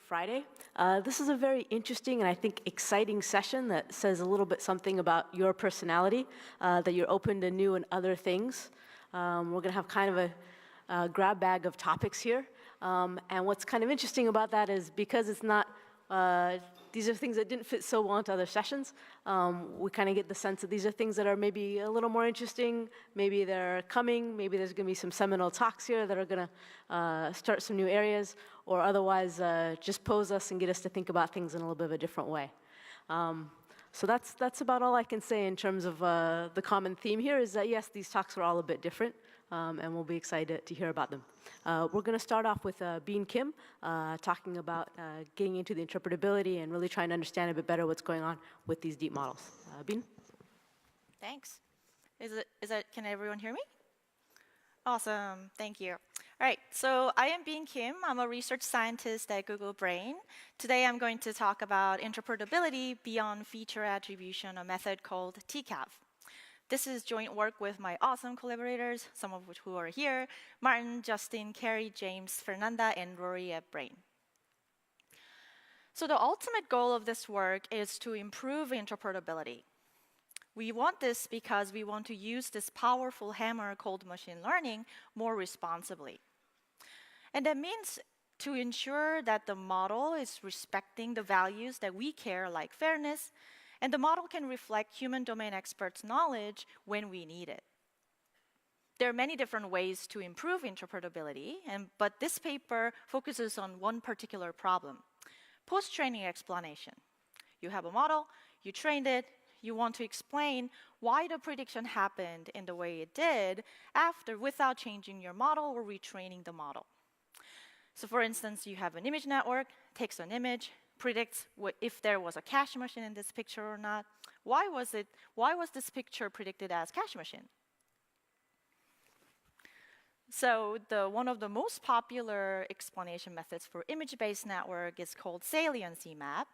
Friday. This is a very interesting and I think exciting session that says a little bit something about your personality, that you're open to new and other things. We're going to have kind of a grab bag of topics here. And what's kind of interesting about that is because it's not, these are things that didn't fit so well into other sessions, we kind of get the sense that these are things that are maybe a little more interesting, maybe they're coming, maybe there's going to be some seminal talks here that are going to start some new areas, or otherwise just pose us and get us to think about things in a little bit of a different way. So that's about all I can say in terms of the common theme here is that yes, these talks are all a bit different, and we'll be excited to hear about them. We're going to start off with Bean Kim talking about getting into the interpretability and really trying to understand a bit better what's going on with these deep models. Bean? Thanks. Can everyone hear me? Awesome, thank you. All right, so I am Bean Kim. I'm a research scientist at Google Brain. Today I'm going to talk about interpretability beyond feature attribution, a method called TCAF. This is joint work with my awesome collaborators, some of which who are here, Martin, Justin, Carrie, James, Fernanda, and Rory at Brain. So the ultimate goal of this work is to improve interpretability. We want this because we want to use this powerful hammer called machine learning more responsibly. And that means to ensure that the model is respecting the values that we care, like fairness, and the model can reflect human domain experts' knowledge when we need it. There are many different ways to improve interpretability, but this paper focuses on one particular problem: post-training explanation. You have a model, you trained it, you want to explain why the prediction happened in the way it did without changing your model or retraining the model. So for instance, you have an image network, takes an image, predicts if there was a cache machine in this picture or not. Why was this picture predicted as cache machine? So one of the most popular explanation methods for image-based network is called saliency map,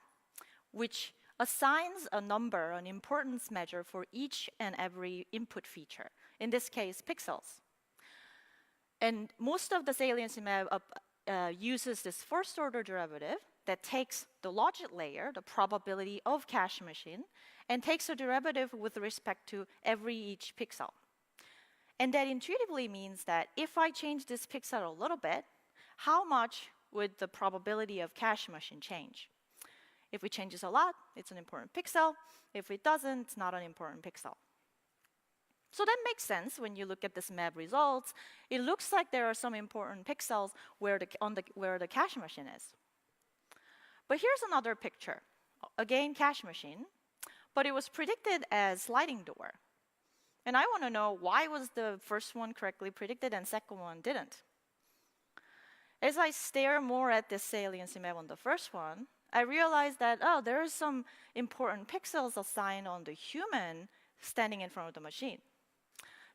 which assigns a number, an importance measure for each and every input feature, in this case, pixels. And most of the saliency map uses this first-order derivative that takes the logic layer, the probability of cache machine, and takes a derivative with respect to each pixel. And that intuitively means that if I change this pixel a little bit, how much would the probability of cache machine change? If it changes a lot, it's an important pixel. If it doesn't, it's not an important pixel. So that makes sense when you look at this map results. It looks like there are some important pixels where the cache machine is. But here's another picture. Again, cache machine, but it was predicted as sliding door. And I want to know, why was the first one correctly predicted and second one didn't? As I stare more at this saliency map on the first one, I realized that, oh, there are some important pixels assigned on the human standing in front of the machine.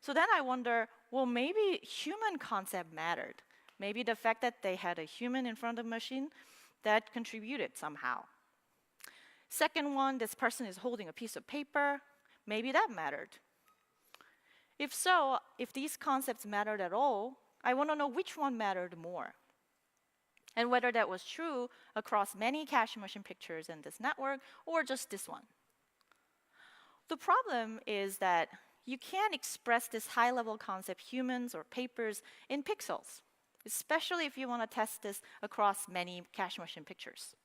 So then I wonder, well, maybe human concept mattered. Maybe the fact that they had a human in front of the machine, that contributed somehow. Second one, this person is holding a piece of paper. Maybe that mattered. If so, if these concepts mattered at all, I want to know which one mattered more, and whether that was true across many cache machine pictures in this network or just this one. The problem is that you can't express this high-level concept, humans or papers, in pixels, especially if you want to test this across many cache machine pictures.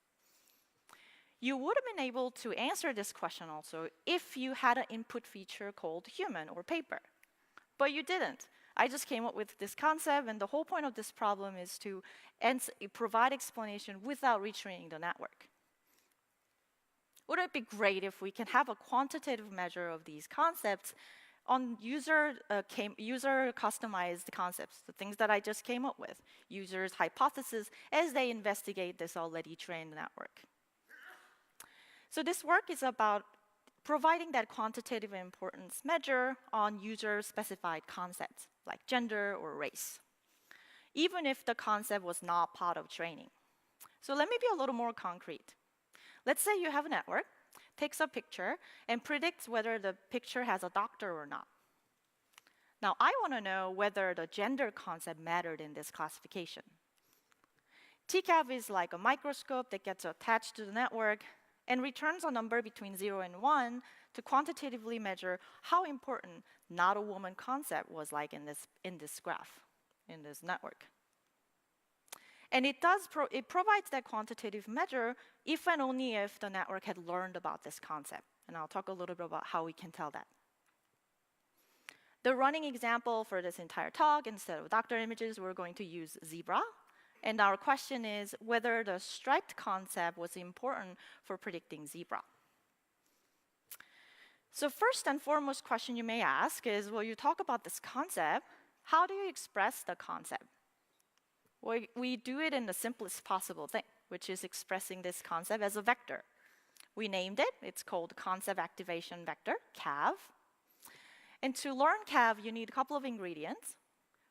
You would have been able to answer this question also if you had an input feature called human or paper, but you didn't. I just came up with this concept, and the whole point of this problem is to provide explanation without retraining the network. Would it be great if we can have a quantitative measure of these concepts on user-customized concepts, the things that I just came up with, users' hypotheses as they investigate this already trained network? So this work is about providing that quantitative importance measure on user-specified concepts, like gender or race, even if the concept was not part of training. So let me be a little more concrete. Let's say you have a network, takes a picture, and predicts whether the picture has a doctor or not. Now, I want to know whether the gender concept mattered in this classification. TCAV is like a microscope that gets attached to the network and returns a number between 0 and 1 to quantitatively measure how important not a woman concept was like in this graph, in this network. And it provides that quantitative measure if and only if the network had learned about this concept. And I'll talk a little bit about how we can tell that. The running example for this entire talk, instead of doctor images, we're going to use zebra. And our question is whether the striped concept was important for predicting zebra. So first and foremost question you may ask is, well, you talk about this concept, how do you express the concept? Well, we do it in the simplest possible thing, which is expressing this concept as a vector. We named it. It's called Concept Activation Vector, CAV. And to learn CAV, you need a couple of ingredients.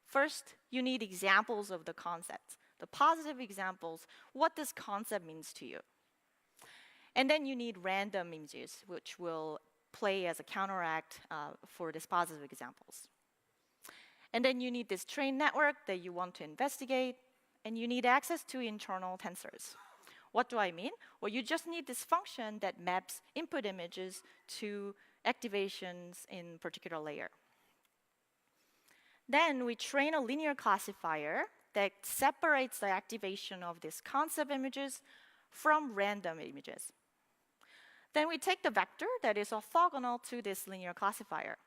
First, you need examples of the concept, the positive examples, what this concept means to you. And then you need random images, which will play as a counteract for these positive examples. And then you need this trained network that you want to investigate, and you need access to internal tensors. What do I mean? Well, you just need this function that maps input images to activations in particular layer. Then we train a linear classifier that separates the activation of these concept images from random images. Then we take the vector that is orthogonal to this linear classifier.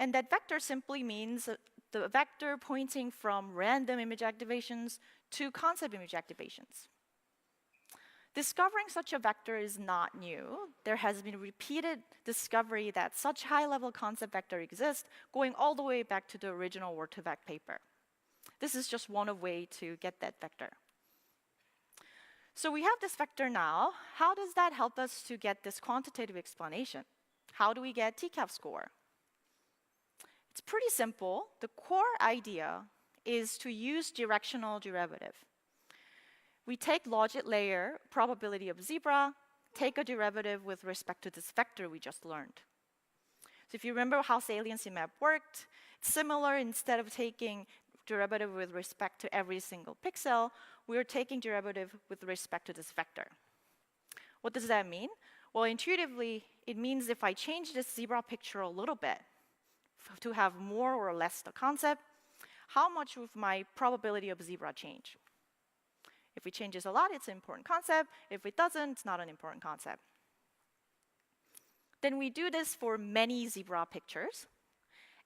And that vector simply means the vector pointing from random image activations to concept image activations. Discovering such a vector is not new. There has been repeated discovery that such high-level concept vector exists, going all the way back to the original Word2Vec paper. This is just one way to get that vector. So we have this vector now. How does that help us to get this quantitative explanation? How do we get TCAV score? It's pretty simple. The core idea is to use directional derivative. We take logit layer, probability of zebra, take a derivative with respect to this vector we just learned. So if you remember how saliency map worked, it's similar. Instead of taking derivative with respect to every single pixel, we're taking derivative with respect to this vector. What does that mean? Well, intuitively, it means if I change this zebra picture a little bit to have more or less the concept, how much would my probability of zebra change? If it changes a lot, it's an important concept. If it doesn't, it's not an important concept. Then we do this for many zebra pictures.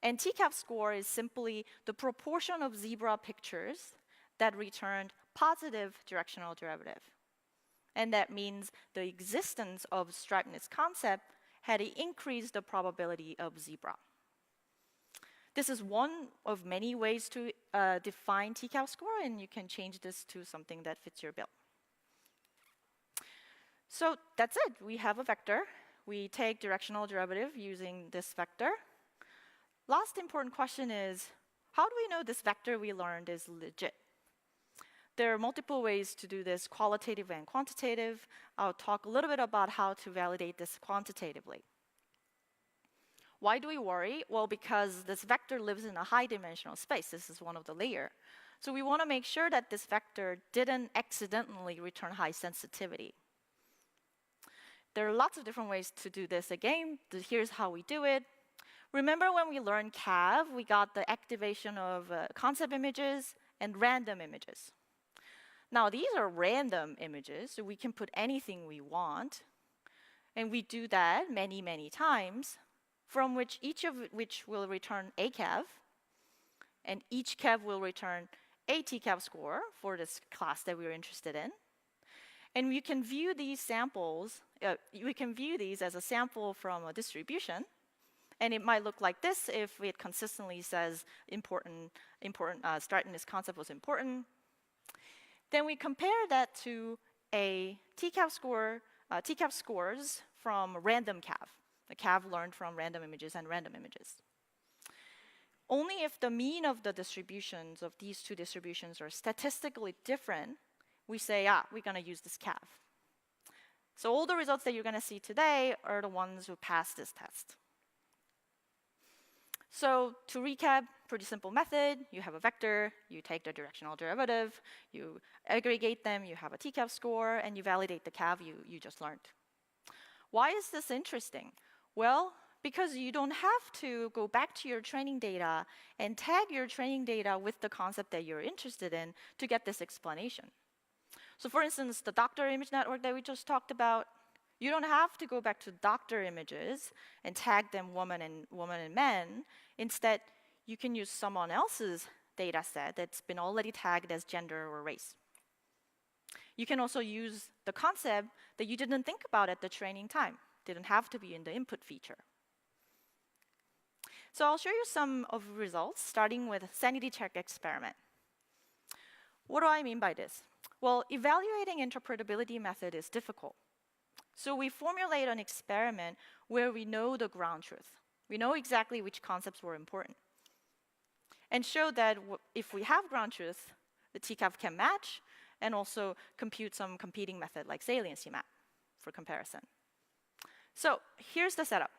And TCAV score is simply the proportion of zebra pictures that returned positive directional derivative. And that means the existence of stripedness concept had increased the probability of zebra. This is one of many ways to define TCAV score, and you can change this to something that fits your bill. So that's it. We have a vector. We take directional derivative using this vector. Last important question is, how do we know this vector we learned is legit? There are multiple ways to do this, qualitative and quantitative. I'll talk a little bit about how to validate this quantitatively. Why do we worry? Well, because this vector lives in a high-dimensional space. This is one of the layers. So we want to make sure that this vector didn't accidentally return high sensitivity. There are lots of different ways to do this again. Here's how we do it. Remember when we learned CAV, we got the activation of concept images and random images. Now, these are random images, so we can put anything we want. And we do that many, many times, from which each of which will return a CAV, and each CAV will return a TCAV score for this class that we're interested in. And we can view these samples, we can view these as a sample from a distribution. And it might look like this if it consistently says stripedness concept was important. Then we compare that to a TCAV scores from random CAV. The CAV learned from random images and random images. Only if the mean of the distributions of these two distributions are statistically different, we say, we're going to use this CAV. So all the results that you're going to see today are the ones who passed this test. So to recap, pretty simple method. You have a vector, you take the directional derivative, you aggregate them, you have a TCAV score, and you validate the CAV you just learned. Why is this interesting? Well, because you don't have to go back to your training data and tag your training data with the concept that you're interested in to get this explanation. So for instance, the doctor image network that we just talked about, you don't have to go back to doctor images and tag them woman and men. Instead, you can use someone else's data set that's been already tagged as gender or race. You can also use the concept that you didn't think about at the training time. Didn't have to be in the input feature. So I'll show you some of the results, starting with sanity check experiment. What do I mean by this? Well, evaluating interpretability method is difficult. So we formulate an experiment where we know the ground truth. We know exactly which concepts were important. And show that if we have ground truth, the TCAV can match and also compute some competing method like saliency map for comparison. So here's the setup.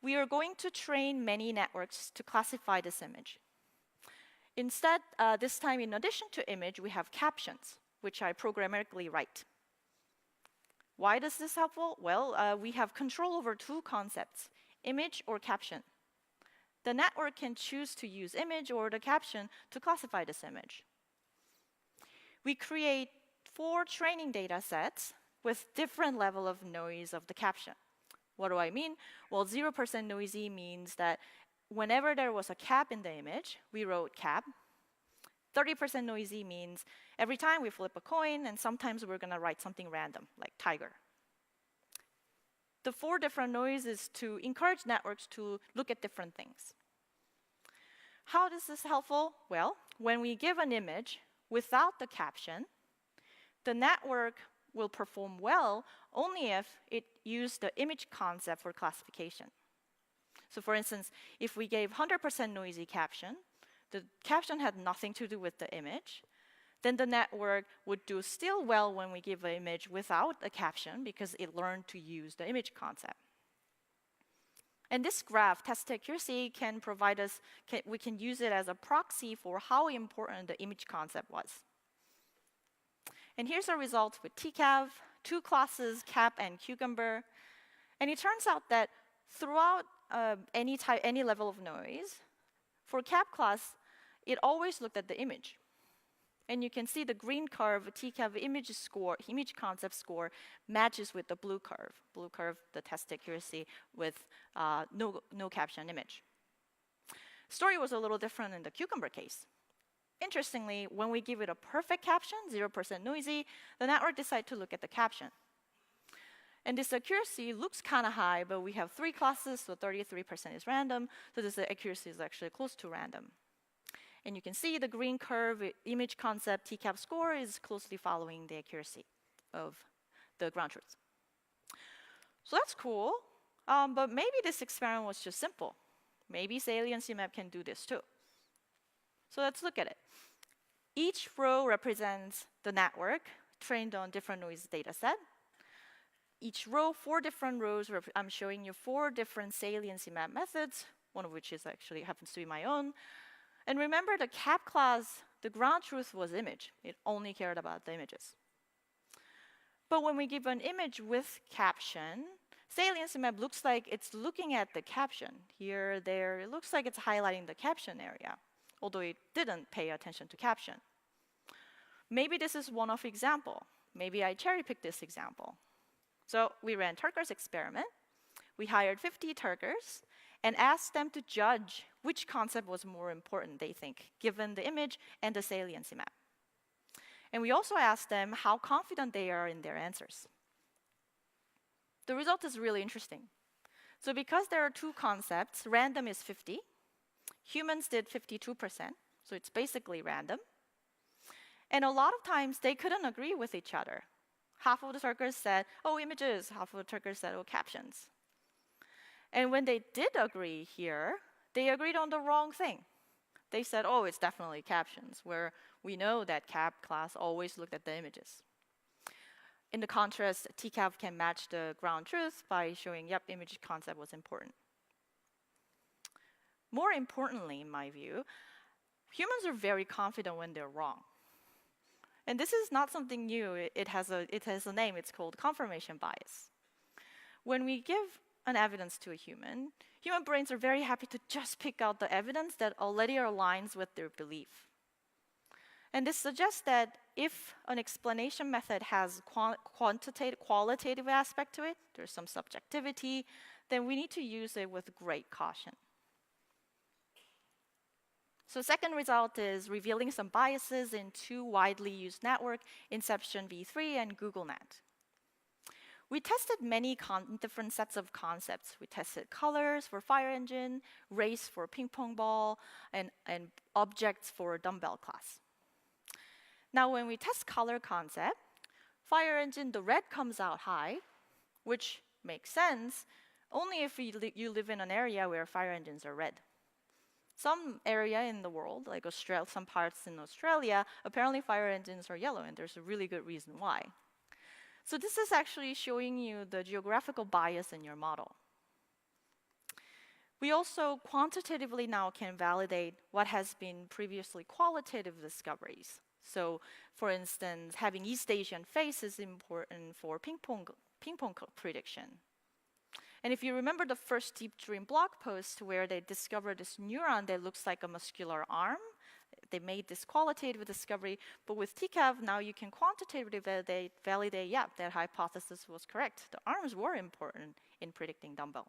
We are going to train many networks to classify this image. Instead, this time in addition to image, we have captions, which I programmatically write. Why is this helpful? Well, we have control over two concepts, image or caption. The network can choose to use image or the caption to classify this image. We create 4 training data sets with different level of noise of the caption. What do I mean? Well, 0% noisy means that whenever there was a cap in the image, we wrote cap. 30% noisy means every time we flip a coin, and sometimes we're going to write something random, like tiger. The 4 different noises to encourage networks to look at different things. How is this helpful? Well, when we give an image without the caption, the network will perform well only if it used the image concept for classification. So for instance, if we gave 100% noisy caption, the caption had nothing to do with the image, then the network would do still well when we give an image without a caption because it learned to use the image concept. And this graph, test accuracy, can provide us, we can use it as a proxy for how important the image concept was. And here's our results with TCAV, 2 classes, cap and cucumber. And it turns out that throughout any level of noise, for cap class, it always looked at the image. And you can see the green curve, TCAV image score, image concept score, matches with the blue curve. Blue curve, the test accuracy with no caption image. Story was a little different in the cucumber case. Interestingly, when we give it a perfect caption, 0% noisy, the network decided to look at the caption. And this accuracy looks kind of high, but we have 3 classes, so 33% is random, so this accuracy is actually close to random. And you can see the green curve, image concept, TCAV score is closely following the accuracy of the ground truth. So that's cool, but maybe this experiment was just simple. Maybe saliency map can do this too. So let's look at it. Each row represents the network trained on different noise data set. Each row, 4 different rows, I'm showing you 4 different saliency map methods, one of which is actually happens to be my own. And remember, the cap class, the ground truth was image. It only cared about the images. But when we give an image with caption, saliency map looks like it's looking at the caption. Here, there, it looks like it's highlighting the caption area, although it didn't pay attention to caption. Maybe this is one-off example. Maybe I cherry-picked this example. So we ran Turker's experiment. We hired 50 Turkers and asked them to judge which concept was more important, they think, given the image and the saliency map. And we also asked them how confident they are in their answers. The result is really interesting. So because there are 2 concepts, random is 50. Humans did 52%, so it's basically random. And a lot of times, they couldn't agree with each other. Half of the Turkers said, oh, images. Half of the Turkers said, oh, captions. And when they did agree here, they agreed on the wrong thing. They said, oh, it's definitely captions, where we know that cap class always looked at the images. In the contrast, TCAV can match the ground truth by showing, yep, image concept was important. more importantly, in my view, humans are very confident when they're wrong. And this is not something new. It has a name. It's called confirmation bias. When we give an evidence to a human brains are very happy to just pick out the evidence that already aligns with their belief. And this suggests that if an explanation method has qualitative aspect to it, there's some subjectivity, then we need to use it with great caution. So second result is revealing some biases in two widely used networks, Inception v3 and GoogleNet. We tested many different sets of concepts. We tested colors for fire engine, race for ping pong ball, and objects for dumbbell class. Now, when we test color concept, fire engine, the red comes out high, which makes sense only if you live in an area where fire engines are red. Some area in the world, like Australia, some parts in Australia, apparently fire engines are yellow, and there's a really good reason why. So this is actually showing you the geographical bias in your model. We also quantitatively now can validate what has been previously qualitative discoveries. So, for instance, having East Asian face is important for ping pong prediction. And if you remember the first Deep Dream blog post where they discovered this neuron that looks like a muscular arm, they made this qualitative discovery, but with TCAV, now you can quantitatively validate, yeah, that hypothesis was correct. The arms were important in predicting dumbbell.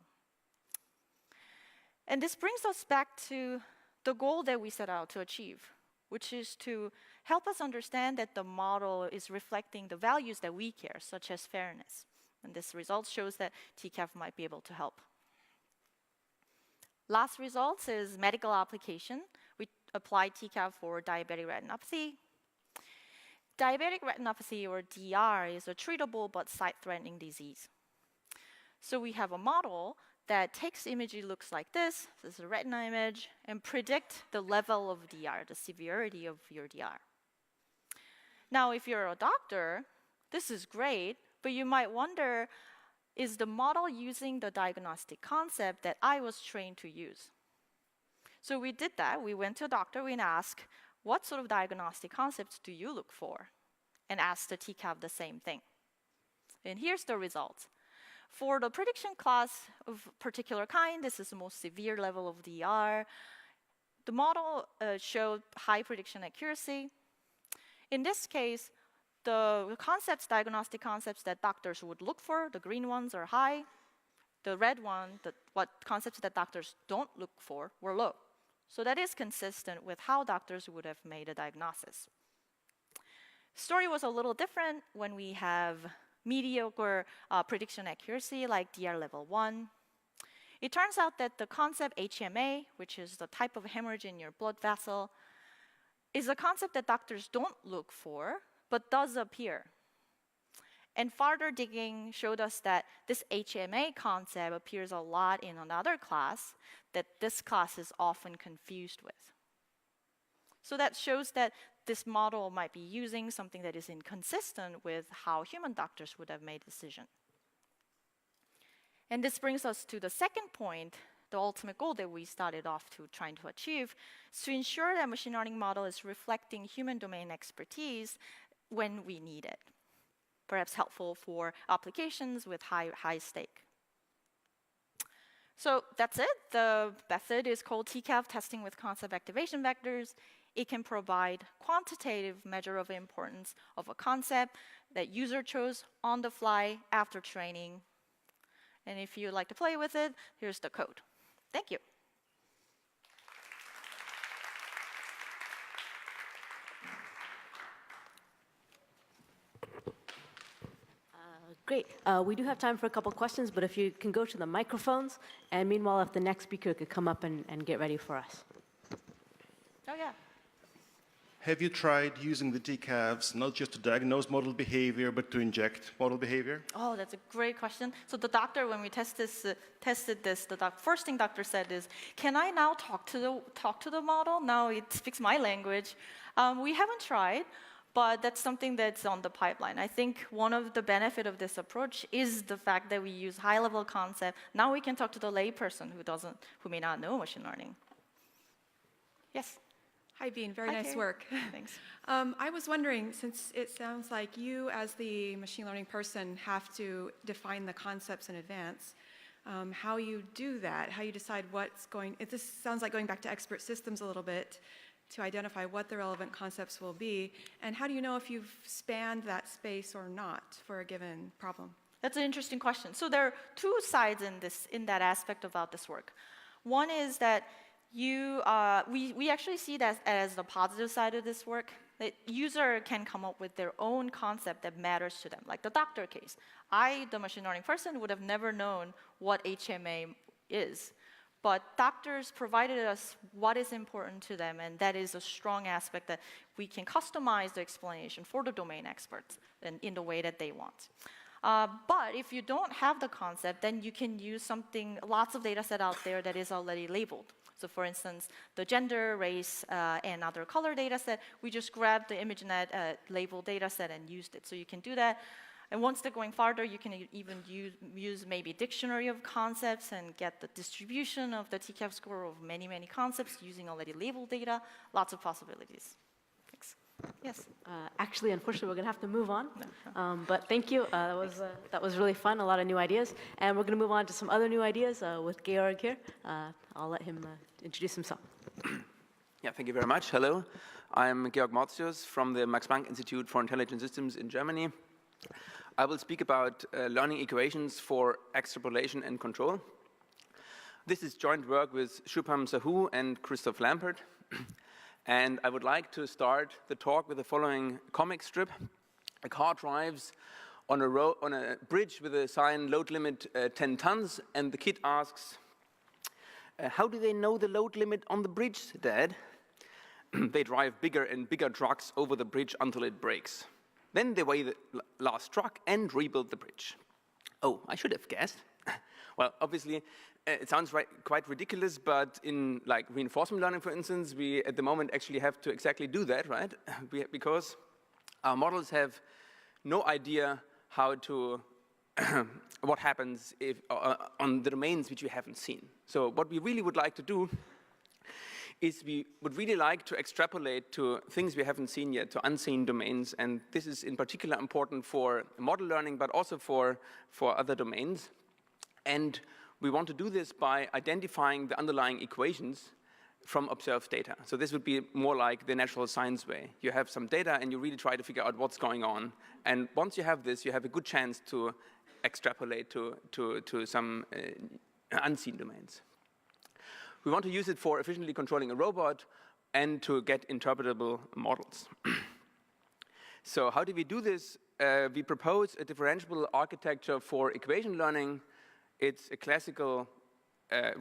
And this brings us back to the goal that we set out to achieve, which is to help us understand that the model is reflecting the values that we care, such as fairness. And this result shows that TCAV might be able to help. Last results is medical application. We applied TCAV for diabetic retinopathy. Diabetic retinopathy, or DR, is a treatable but sight-threatening disease. So we have a model that takes imagery looks like this is a retina image, and predict the level of DR, the severity of your DR. Now, if you're a doctor, this is great, but you might wonder, is the model using the diagnostic concept that I was trained to use? So we did that. We went to a doctor and asked, what sort of diagnostic concepts do you look for? And asked the TCAV the same thing. And here's the results. For the prediction class of particular kind, this is the most severe level of DR. The model showed high prediction accuracy. In this case, the diagnostic concepts that doctors would look for, the green ones are high. The red one, what concepts that doctors don't look for, were low. So that is consistent with how doctors would have made a diagnosis. Story was a little different when we have mediocre prediction accuracy, like DR level 1. It turns out that the concept HMA, which is the type of hemorrhage in your blood vessel, is a concept that doctors don't look for, but does appear. And further digging showed us that this HMA concept appears a lot in another class that this class is often confused with. So that shows that this model might be using something that is inconsistent with how human doctors would have made a decision. And this brings us to the second point, the ultimate goal that we started off to trying to achieve, is to ensure that machine learning model is reflecting human domain expertise when we need it. Perhaps helpful for applications with high stake. So that's it. The method is called TCAV, testing with concept activation vectors. It can provide quantitative measure of importance of a concept that user chose on the fly after training. And if you'd like to play with it, here's the code. Thank you. Great. We do have time for a couple questions, but if you can go to the microphones, and meanwhile, if the next speaker could come up and get ready for us. Oh, yeah. Have you tried using the TCAVs not just to diagnose model behavior, but to inject model behavior? Oh, that's a great question. So the doctor, when we tested this, the first thing doctor said is, "Can I now talk to the model? Now it speaks my language." We haven't tried, but that's something that's on the pipeline. I think one of the benefit of this approach is the fact that we use high-level concept. Now we can talk to the layperson who may not know machine learning. Yes. Hi, Bean. Very Hi, nice Carrie. work. Thanks. I was wondering, since it sounds like you, as the machine learning person, have to define the concepts in advance, how you do that, how you decide what's going. This sounds like going back to expert systems a little bit to identify what the relevant concepts will be, and how do you know if you've spanned that space or not for a given problem? That's an interesting question. So there are two sides in that aspect about this work. One is that we actually see that as the positive side of this work. The user can come up with their own concept that matters to them, like the doctor case. I, the machine learning person, would have never known what HMA is. But doctors provided us what is important to them, and that is a strong aspect that we can customize the explanation for the domain experts in the way that they want. But if you don't have the concept, then you can use something, lots of data set out there that is already labeled. So for instance, the gender, race, and other color data set, we just grabbed the ImageNet label data set and used it. So you can do that. And once they're going farther, you can even use maybe dictionary of concepts and get the distribution of the TCAF score of many, many concepts using already labeled data. Lots of possibilities. Thanks. Yes? Actually, unfortunately, we're going to have to move on. But thank you. That was really fun, a lot of new ideas. And we're going to move on to some other new ideas with Georg here. I'll let him introduce himself. Yeah, thank you very much. Hello. I'm Georg Mortius from the Max Planck Institute for Intelligent Systems in Germany. I will speak about learning equations for extrapolation and control. This is joint work with Shubham Sahu and Christoph Lampert. And I would like to start the talk with the following comic strip. A car drives on a bridge with a sign load limit 10 tons, and the kid asks, how do they know the load limit on the bridge, Dad? They drive bigger and bigger trucks over the bridge until it breaks. Then they weigh the last truck and rebuild the bridge. Oh, I should have guessed. Well, obviously, it sounds quite ridiculous, but in like reinforcement learning, for instance, we at the moment actually have to exactly do that, right? Because our models have no idea how to what happens if on the domains which we haven't seen. So what we really would like to do is we would really like to extrapolate to things we haven't seen yet, to unseen domains, and this is in particular important for model learning, but also for other domains. And we want to do this by identifying the underlying equations from observed data. So this would be more like the natural science way. You have some data and you really try to figure out what's going on. And once you have this, you have a good chance to extrapolate to some unseen domains. We want to use it for efficiently controlling a robot and to get interpretable models. So how do we do this? We propose a differentiable architecture for equation learning. It's a classical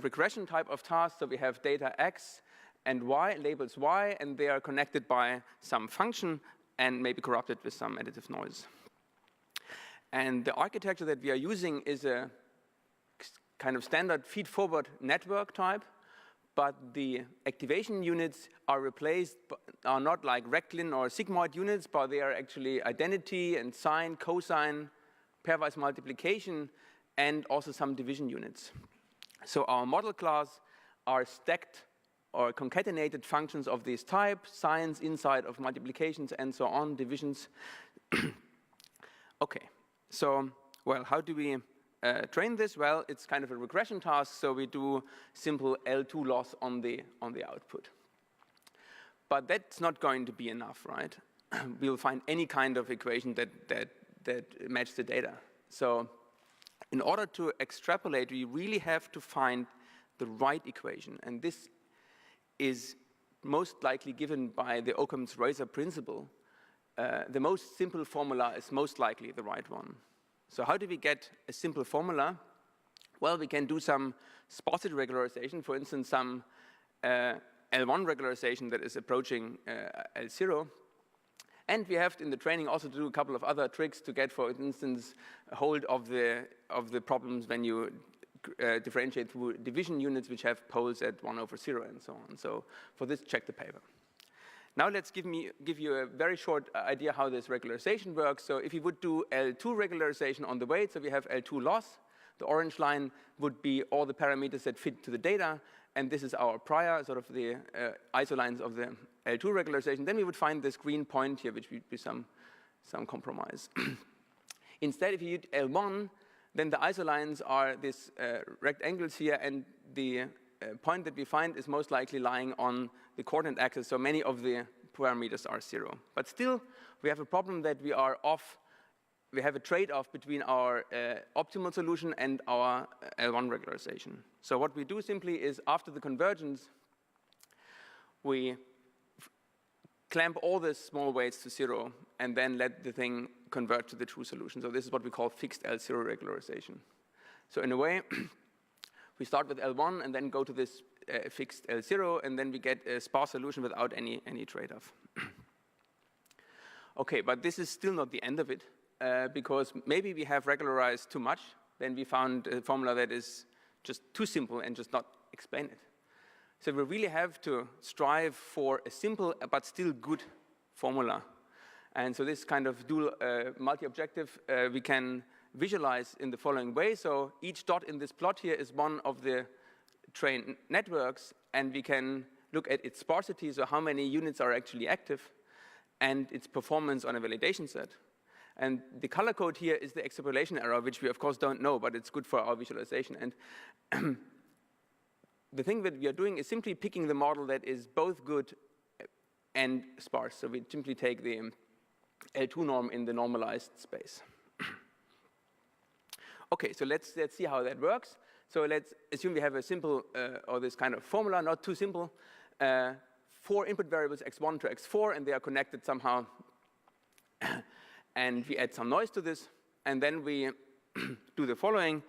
regression type of task. So we have data x and y, labels y, and they are connected by some function and maybe corrupted with some additive noise. And the architecture that we are using is a kind of standard feed-forward network type, but the activation units are not like rectlin or sigmoid units, but they are actually identity and sine, cosine, pairwise multiplication, and also some division units. So our model class are stacked or concatenated functions of this type, sines inside of multiplications and so on, divisions. Okay, so, well, how do we train this? Well, it's kind of a regression task, so we do simple L2 loss on the output. But that's not going to be enough, right? We'll find any kind of equation that matches the data. So in order to extrapolate, we really have to find the right equation. And this is most likely given by the Occam's razor principle. The most simple formula is most likely the right one. So how do we get a simple formula? Well, we can do some sparsity regularization, for instance, some L1 regularization that is approaching L0. And we have in the training also to do a couple of other tricks to get, for instance, a hold of the problems when you differentiate through division units which have poles at 1/0 and so on. So for this, check the paper. Now let's give you a very short idea how this regularization works. So if you would do L2 regularization on the weight, so we have L2 loss. The orange line would be all the parameters that fit to the data, and this is our prior, sort of the isolines of the L2 regularization, then we would find this green point here, which would be some compromise. Instead, if you use L1, then the isolines are these rectangles here, and the point that we find is most likely lying on the coordinate axis, so many of the parameters are 0. But still, we have a problem that we are off. We have a trade-off between our optimal solution and our L1 regularization. So what we do simply is, after the convergence, we clamp all the small weights to 0, and then let the thing convert to the true solution. So this is what we call fixed L0 regularization. So in a way, we start with L1 and then go to this fixed L0, and then we get a sparse solution without any trade-off. Okay, but this is still not the end of it, because maybe we have regularized too much. Then we found a formula that is just too simple and just not explain it. So we really have to strive for a simple but still good formula. And so this kind of dual multi-objective we can visualize in the following way. So each dot in this plot here is one of the trained networks, and we can look at its sparsity, so how many units are actually active, and its performance on a validation set. And the color code here is the extrapolation error, which we of course don't know, but it's good for our visualization. And the thing that we are doing is simply picking the model that is both good and sparse. So we simply take the L2 norm in the normalized space. Okay, so let's see how that works. So let's assume we have a simple, or this kind of formula, not too simple, 4 input variables x1 to x4, and they are connected somehow. And we add some noise to this, and then we do the following.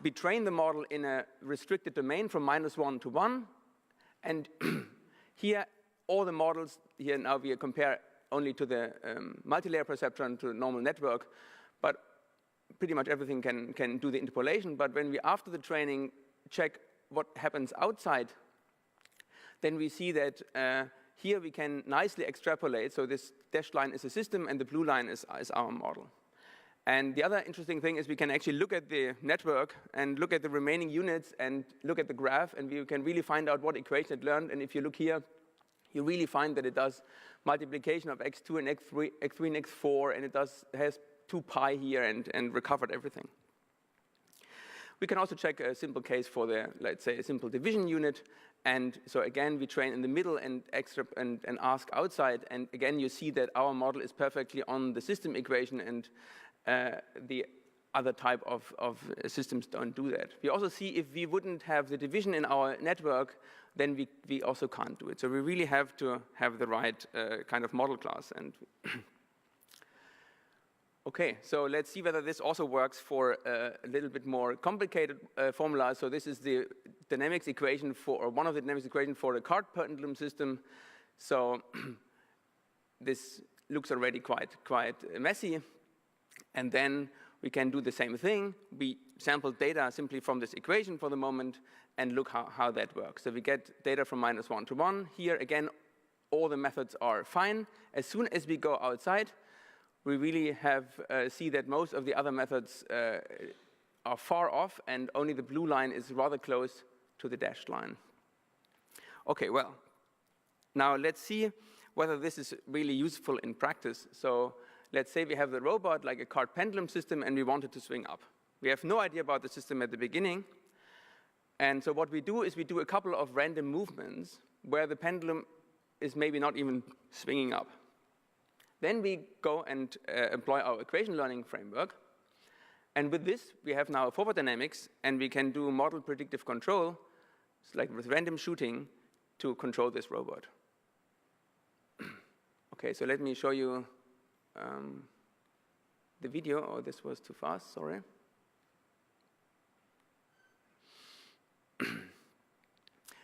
We train the model in a restricted domain from -1 to 1. And here, all the models, here now we compare only to the multilayer perceptron, to a normal network. But pretty much everything can do the interpolation. But when we, after the training, check what happens outside, then we see that here we can nicely extrapolate. So this dashed line is a system, and the blue line is our model. And the other interesting thing is we can actually look at the network and look at the remaining units and look at the graph, and we can really find out what equation it learned. And if you look here, you really find that it does multiplication of x2 and x3 and x4, and it has 2 pi here and recovered everything. We can also check a simple case for the, let's say, a simple division unit. And so again, we train in the middle and ask outside. And again, you see that our model is perfectly on the system equation, and the other type of systems don't do that. We also see if we wouldn't have the division in our network, then we also can't do it. So we really have to have the right kind of model class. And okay, so let's see whether this also works for a little bit more complicated formula. So this is the dynamics equation for, or one of the dynamics equations for a card pendulum system. So this looks already quite messy. And then we can do the same thing. We sample data simply from this equation for the moment and look how that works. So we get data from -1 to 1. Here, again, all the methods are fine. As soon as we go outside, we really see that most of the other methods are far off, and only the blue line is rather close to the dashed line. Okay, well, now let's see whether this is really useful in practice. So let's say we have the robot like a card pendulum system, and we want it to swing up. We have no idea about the system at the beginning. And so what we do is we do a couple of random movements where the pendulum is maybe not even swinging up. Then we go and employ our equation learning framework. And with this, we have now forward dynamics, and we can do model predictive control, like with random shooting, to control this robot. Okay, so let me show you the video. Oh, this was too fast, sorry.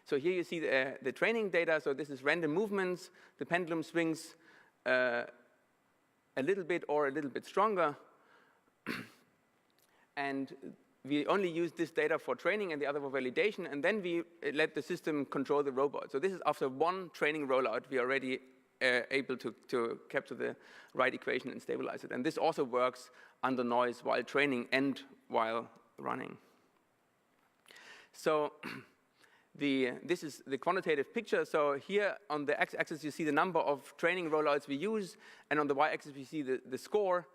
So here you see the training data. So this is random movements. The pendulum swings a little bit or a little bit stronger. And we only use this data for training and the other for validation, and then we let the system control the robot. So this is after one training rollout, we are already able to capture the right equation and stabilize it. And this also works under noise while training and while running. So This is the quantitative picture. So here on the x-axis, you see the number of training rollouts we use, and on the y-axis, we see the score.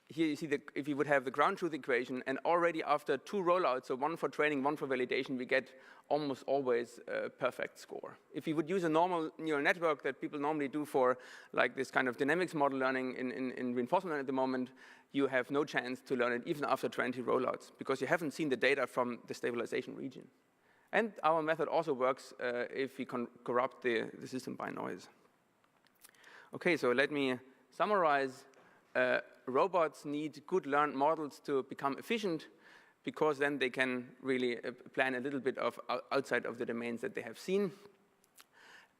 Here you see if you would have the ground truth equation, and already after 2 rollouts, so 1 for training, 1 for validation, we get almost always a perfect score. If you would use a normal neural network that people normally do for like this kind of dynamics model learning in reinforcement learning at the moment, you have no chance to learn it even after 20 rollouts, because you haven't seen the data from the stabilization region. And our method also works if we corrupt the system by noise. Okay, so let me summarize. Robots need good learned models to become efficient, because then they can really plan a little bit of outside of the domains that they have seen.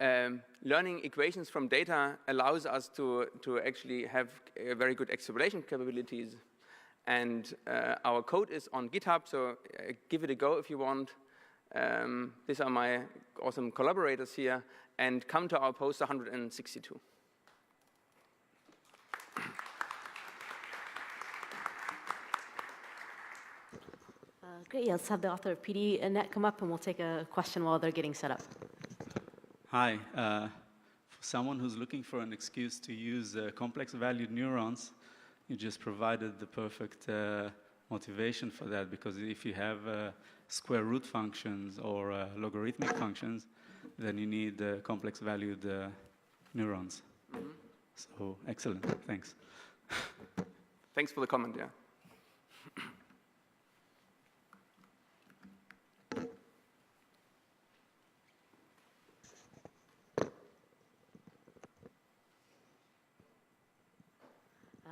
Learning equations from data allows us to actually have very good extrapolation capabilities. And our code is on GitHub, so give it a go if you want. These are my awesome collaborators here. And come to our poster 162. Great, let's have the author of PD, Annette, come up and we'll take a question while they're getting set up. Hi. For someone who's looking for an excuse to use complex valued neurons, you just provided the perfect motivation for that, because if you have square root functions or logarithmic functions, then you need complex valued neurons. Mm-hmm. So excellent, thanks. Thanks for the comment, yeah.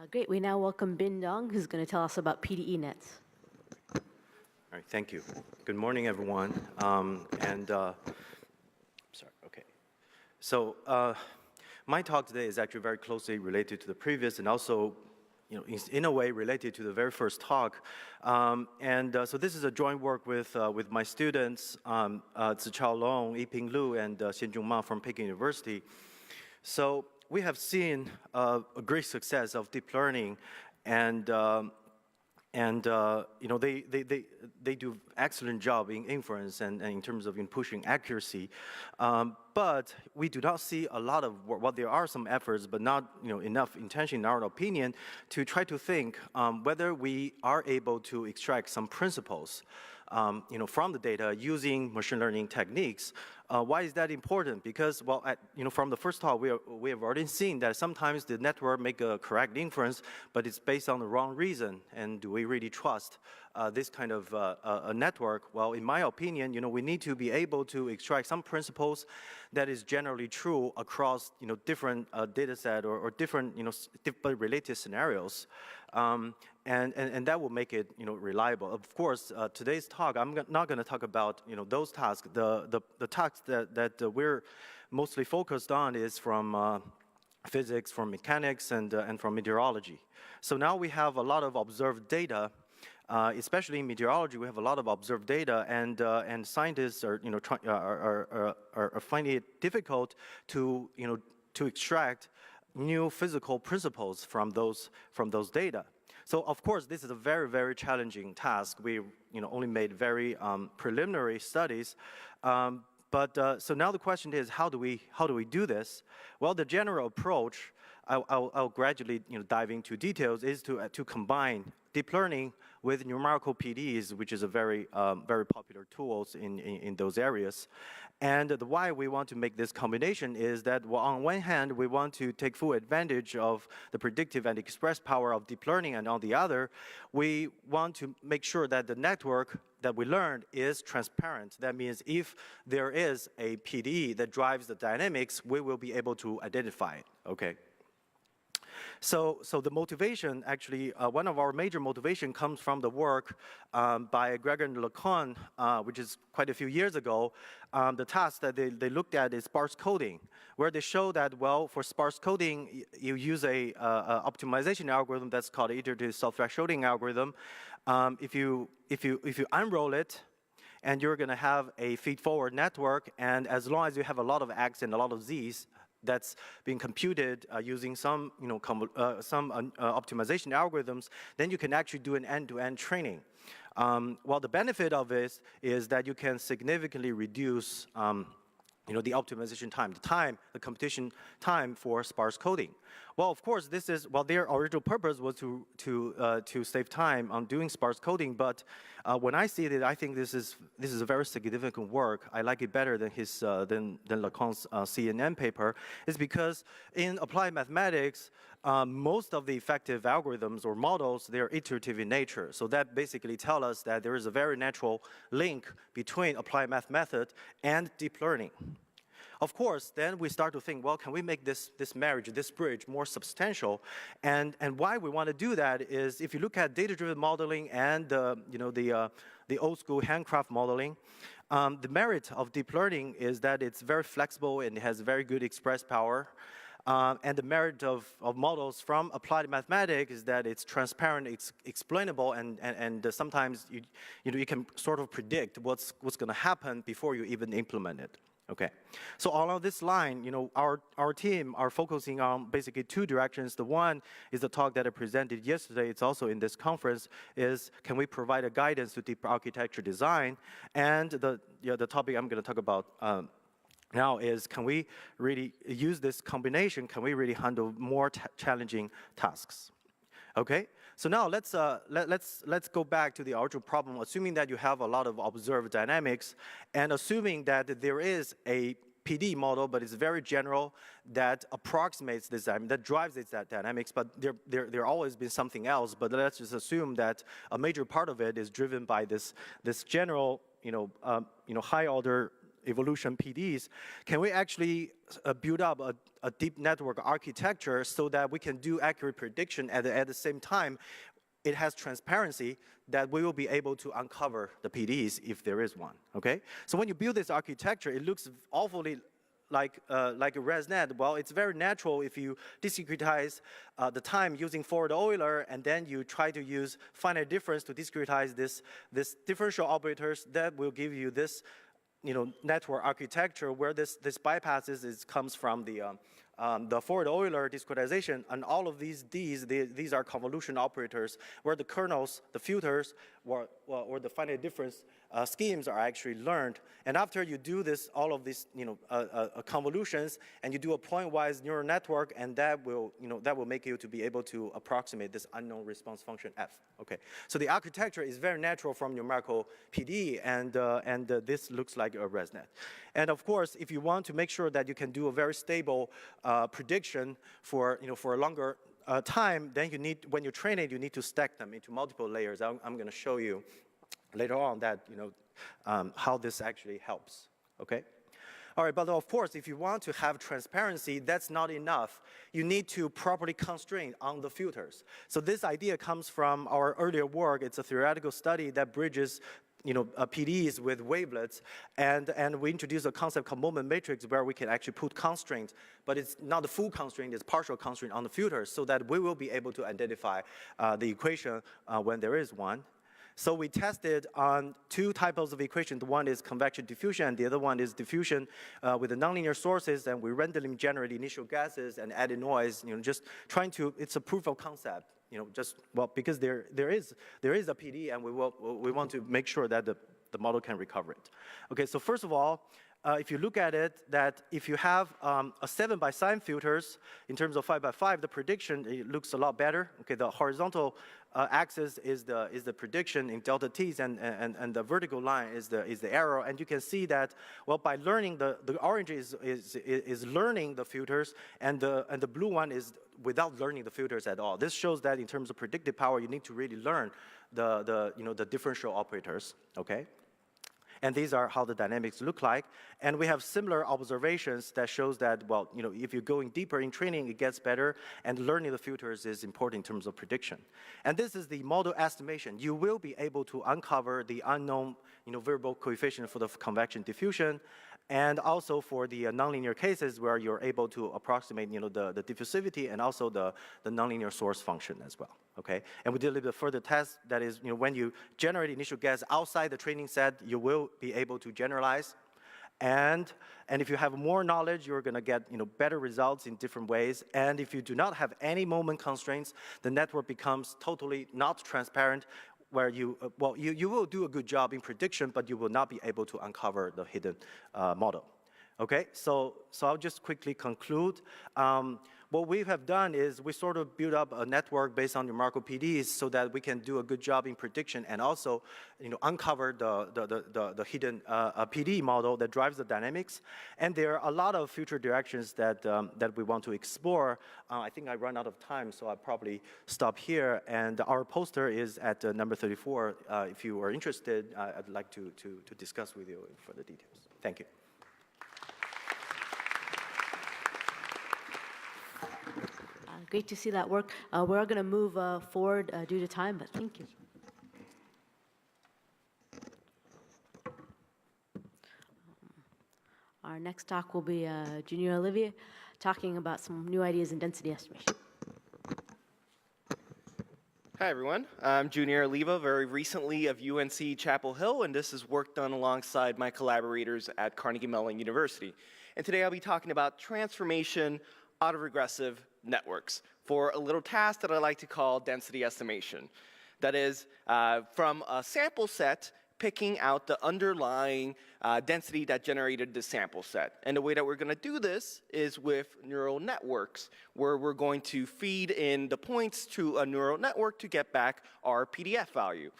Great, we now welcome Bin Dong, who's going to tell us about PDE nets. All right, thank you. Good morning, everyone. Sorry, okay. So my talk today is actually very closely related to the previous, and also, in a way related to the very first talk. So this is a joint work with my students, Zichao Long, Yiping Lu, and Xianjun Ma from Peking University. So we have seen a great success of deep learning, and they do excellent job in inference and in terms of pushing accuracy. But we do not see a lot of work. Well, there are some efforts, but not enough intention, in our opinion, to try to think whether we are able to extract some principles from the data using machine learning techniques. Why is that important? Because, well, from the first talk, we have already seen that sometimes the network make a correct inference, but it's based on the wrong reason. And do we really trust this kind of a network? Well, in my opinion, we need to be able to extract some principles that is generally true across different data set or different different related scenarios. And that will make it reliable. Of course, today's talk, I'm not going to talk about those tasks. The tasks that we're mostly focused on is from physics, from mechanics, and from meteorology. So now we have a lot of observed data. Especially in meteorology, we have a lot of observed data, and scientists are finding it difficult to extract new physical principles from those data. So of course, this is a very, very challenging task. We only made very preliminary studies. So now the question is, how do we do this? Well, the general approach, I'll gradually dive into details, is to combine deep learning with numerical PDEs, which is a very very popular tools in those areas. And why we want to make this combination is that, well, on one hand, we want to take full advantage of the predictive and express power of deep learning, and on the other, we want to make sure that the network that we learned is transparent. That means if there is a PDE that drives the dynamics, we will be able to identify it, okay? So the motivation, actually, one of our major motivation comes from the work by Gregor and Lecoin, which is quite a few years ago. The task that they looked at is sparse coding, where they show that, well, for sparse coding, you use a optimization algorithm that's called iterative self-thresholding algorithm. If you unroll it, and you're going to have a feed-forward network, and as long as you have a lot of X and a lot of Zs, that's being computed using some, optimization algorithms, then you can actually do an end-to-end training. Well, the benefit of it is that you can significantly reduce the optimization time, the computation time for sparse coding. Well, of course, their original purpose was to save time on doing sparse coding. But when I see it, I think this is a very significant work. I like it better than than Lacan's CNN paper. Is because in applied mathematics, most of the effective algorithms or models, they're iterative in nature. So that basically tells us that there is a very natural link between applied math method and deep learning. Of course, then we start to think, well, can we make this marriage, this bridge more substantial? And why we want to do that is if you look at data-driven modeling and the old school handcraft modeling, the merit of deep learning is that it's very flexible and it has very good express power. And the merit of models from applied mathematics is that it's transparent, it's explainable, and sometimes you can sort of predict what's going to happen before you even implement it. Okay, so along this line, our team are focusing on basically two directions. The one is the talk that I presented yesterday. It's also in this conference. Is can we provide a guidance to deep architecture design? And the topic I'm going to talk about now is can we really use this combination? Can we really handle more challenging tasks? Okay, so now let's go back to the original problem, assuming that you have a lot of observed dynamics, and assuming that there is a PD model, but it's very general, that approximates this, that drives its dynamics, but there always been something else. But let's just assume that a major part of it is driven by this general, high order evolution PDs. Can we actually build up a deep network architecture so that we can do accurate prediction at the same time it has transparency that we will be able to uncover the PDs if there is one, okay? So when you build this architecture, it looks awfully like a ResNet. Well, it's very natural if you discretize the time using forward Euler, and then you try to use finite difference to discretize this differential operators that will give you this network architecture where this bypasses comes from the forward Euler discretization, and all of these are convolution operators where the kernels, the filters, or the finite difference schemes are actually learned. And after you do all of these convolutions, and you do a point-wise neural network, and that will make you to be able to approximate this unknown response function f. Okay, so the architecture is very natural from numerical PD, and this looks like a ResNet. And of course, if you want to make sure that you can do a very stable prediction for a longer time, then when you train it, you need to stack them into multiple layers. I'm going to show you later on that how this actually helps. Okay. All right, but of course, if you want to have transparency, that's not enough. You need to properly constrain on the filters. So this idea comes from our earlier work. It's a theoretical study that bridges PDs with wavelets, and we introduced a concept called moment matrix where we can actually put constraints, but it's not the full constraint, it's partial constraint on the filters so that we will be able to identify the equation when there is one. So we tested on two types of equations. One is convection diffusion, and the other one is diffusion with the nonlinear sources, and we randomly generate initial guesses and added noise, just trying to, it's a proof of concept. Because there is a PD, and we want to make sure that the model can recover it. Okay, so first of all, if you look at it, that if you have a 7 by sine filters in terms of 5 by 5, the prediction it looks a lot better. Okay, the horizontal axis is the prediction in delta t's, and the vertical line is the error. And you can see that by learning the orange is learning the filters, and the blue one is without learning the filters at all. This shows that in terms of predictive power, you need to really learn the differential operators. Okay. And these are how the dynamics look like. And we have similar observations that shows that, if you're going deeper in training, it gets better, and learning the filters is important in terms of prediction. And this is the model estimation. You will be able to uncover the unknown, variable coefficient for the convection diffusion, and also for the nonlinear cases where you're able to approximate, the diffusivity and also the nonlinear source function as well. Okay, and we did a little bit further test. That is, when you generate initial guess outside the training set, you will be able to generalize. And if you have more knowledge, you're going to get better results in different ways. And if you do not have any moment constraints, the network becomes totally not transparent. where you, well, you will do a good job in prediction, but you will not be able to uncover the hidden model. Okay, so I'll just quickly conclude. What we have done is we sort of build up a network based on numerical PDs so that we can do a good job in prediction and also, uncover the hidden PD model that drives the dynamics. And there are a lot of future directions that that we want to explore. I think I run out of time, so I'll probably stop here. And our poster is at number 34. If you are interested, I'd like to discuss with you for the details. Thank you. Great to see that work. We're going to move forward due to time, but thank you. Our next talk will be Junior Olivier talking about some new ideas in density estimation. Hi, everyone. I'm Junior Oliva, very recently of UNC Chapel Hill, and this is work done alongside my collaborators at Carnegie Mellon University. And today I'll be talking about transformation autoregressive networks for a little task that I like to call density estimation. That is, from a sample set, picking out the underlying density that generated the sample set. And the way that we're going to do this is with neural networks, where we're going to feed in the points to a neural network to get back our PDF value.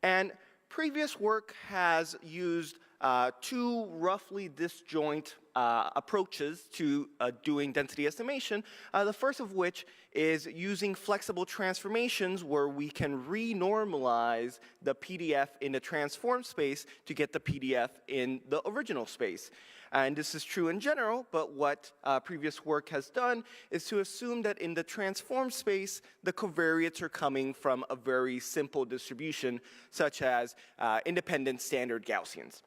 And previous work has used two roughly disjoint approaches to doing density estimation, the first of which is using flexible transformations where we can renormalize the PDF in the transform space to get the PDF in the original space. And this is true in general, but what previous work has done is to assume that in the transform space, the covariates are coming from a very simple distribution, such as independent standard Gaussians.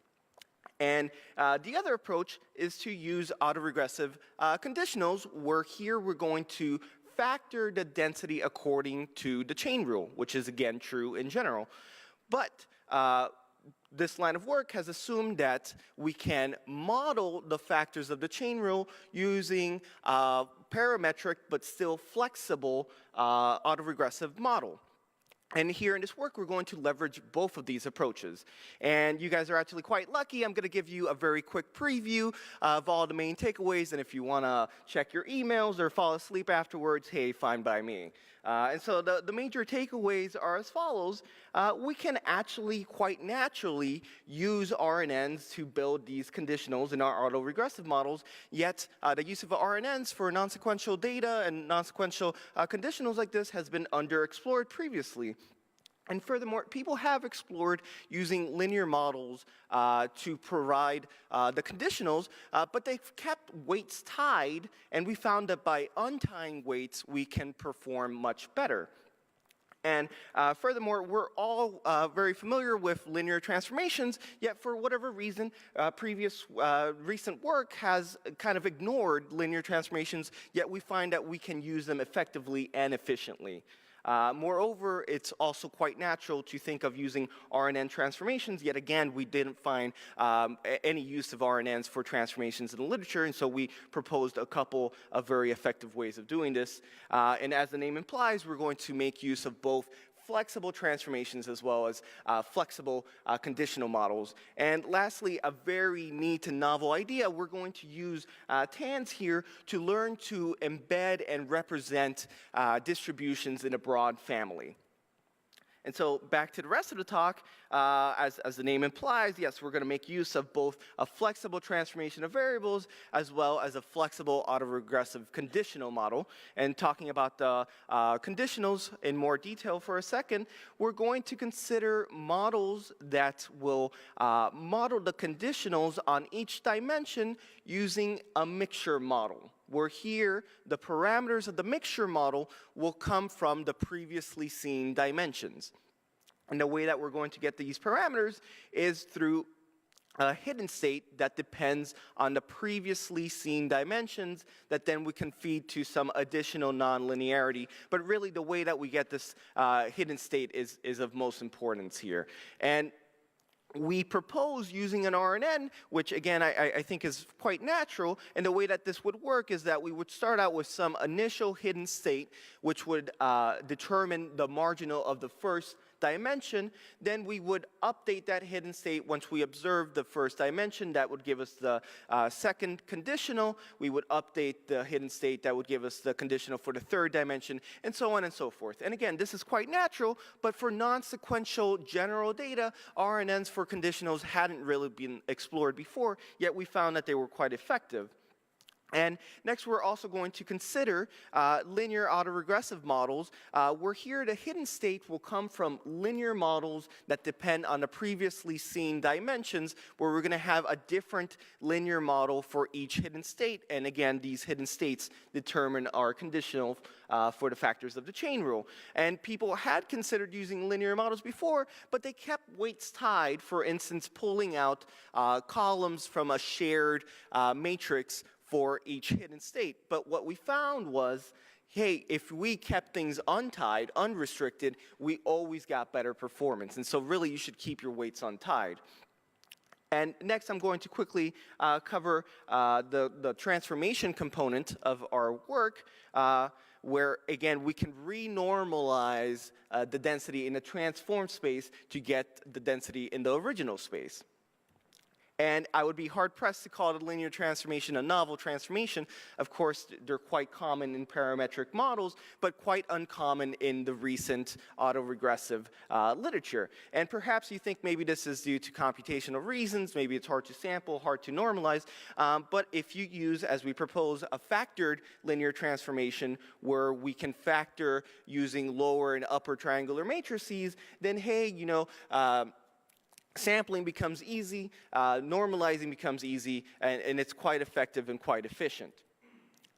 And the other approach is to use autoregressive conditionals, where here we're going to factor the density according to the chain rule, which is again true in general. But this line of work has assumed that we can model the factors of the chain rule using a parametric but still flexible autoregressive model. And here in this work, we're going to leverage both of these approaches. And you guys are actually quite lucky. I'm going to give you a very quick preview of all the main takeaways. And if you want to check your emails or fall asleep afterwards, hey, fine by me. And so the major takeaways are as follows. We can actually quite naturally use RNNs to build these conditionals in our autoregressive models, yet the use of RNNs for non-sequential data and non-sequential conditionals like this has been underexplored previously. And furthermore, people have explored using linear models to provide the conditionals, but they've kept weights tied, and we found that by untying weights, we can perform much better. And furthermore, we're all very familiar with linear transformations, yet for whatever reason, recent work has kind of ignored linear transformations, yet we find that we can use them effectively and efficiently. Moreover, it's also quite natural to think of using RNN transformations, yet again, we didn't find any use of RNNs for transformations in the literature, and so we proposed a couple of very effective ways of doing this. And as the name implies, we're going to make use of both flexible transformations as well as flexible conditional models. And lastly, a very neat and novel idea, we're going to use TANs here to learn to embed and represent distributions in a broad family. And so back to the rest of the talk, as the name implies, yes, we're going to make use of both a flexible transformation of variables as well as a flexible autoregressive conditional model. And talking about the conditionals in more detail for a second, we're going to consider models that will model the conditionals on each dimension using a mixture model, where here the parameters of the mixture model will come from the previously seen dimensions. And the way that we're going to get these parameters is through a hidden state that depends on the previously seen dimensions that then we can feed to some additional nonlinearity. But really the way that we get this hidden state is of most importance here. And we propose using an RNN, which again I think is quite natural, and the way that this would work is that we would start out with some initial hidden state which would determine the marginal of the first dimension, then we would update that hidden state once we observed the first dimension. That would give us the second conditional. We would update the hidden state. That would give us the conditional for the third dimension, and so on and so forth. And again, this is quite natural, but for non-sequential general data, RNNs for conditionals hadn't really been explored before, yet we found that they were quite effective. And next, we're also going to consider linear autoregressive models, where here the hidden state will come from linear models that depend on the previously seen dimensions, where we're going to have a different linear model for each hidden state. And again, these hidden states determine our conditional for the factors of the chain rule. And people had considered using linear models before, but they kept weights tied, for instance, pulling out columns from a shared matrix for each hidden state. But what we found was, hey, if we kept things untied, unrestricted, we always got better performance. And so really, you should keep your weights untied. And next, I'm going to quickly cover the transformation component of our work, where, again, we can renormalize the density in the transformed space to get the density in the original space. And I would be hard-pressed to call it a linear transformation a novel transformation. Of course, they're quite common in parametric models, but quite uncommon in the recent autoregressive literature. And perhaps you think maybe this is due to computational reasons, maybe it's hard to sample, hard to normalize, but if you use, as we propose, a factored linear transformation where we can factor using lower and upper triangular matrices, then hey, you know, sampling becomes easy, normalizing becomes easy, and it's quite effective and quite efficient.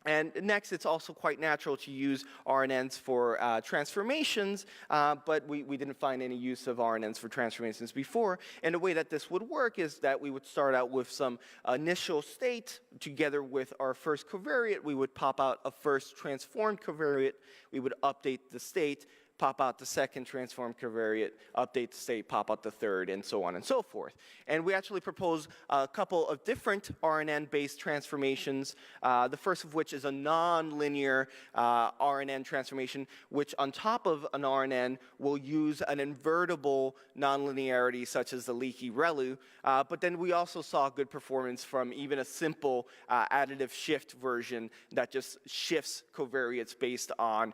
And next, it's also quite natural to use RNNs for transformations, but we didn't find any use of RNNs for transformations before. And the way that this would work is that we would start out with some initial state. Together with our first covariate, we would pop out a first transformed covariate. We would update the state, pop out the second transformed covariate, update the state, pop out the third, and so on and so forth. And we actually propose a couple of different RNN-based transformations, the first of which is a non-linear RNN transformation, which on top of an RNN will use an invertible nonlinearity such as the leaky ReLU, but then we also saw good performance from even a simple additive shift version that just shifts covariates based on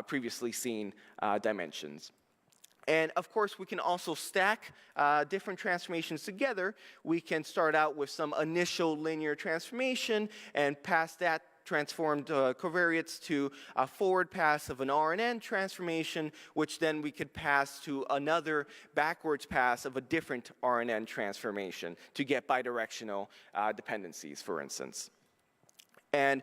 previously seen dimensions. And of course, we can also stack different transformations together. We can start out with some initial linear transformation and pass that transformed covariates to a forward pass of an RNN transformation, which then we could pass to another backwards pass of a different RNN transformation to get bidirectional dependencies, for instance. And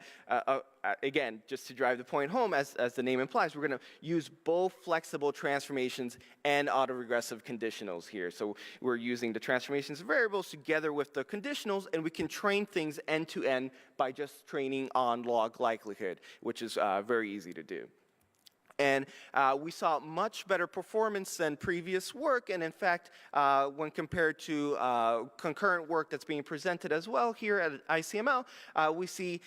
again, just to drive the point home, as the name implies, we're going to use both flexible transformations and autoregressive conditionals here. So we're using the transformations variables together with the conditionals, and we can train things end-to-end by just training on log likelihood, which is very easy to do. And we saw much better performance than previous work, and in fact, when compared to concurrent work that's being presented as well here at ICML, we see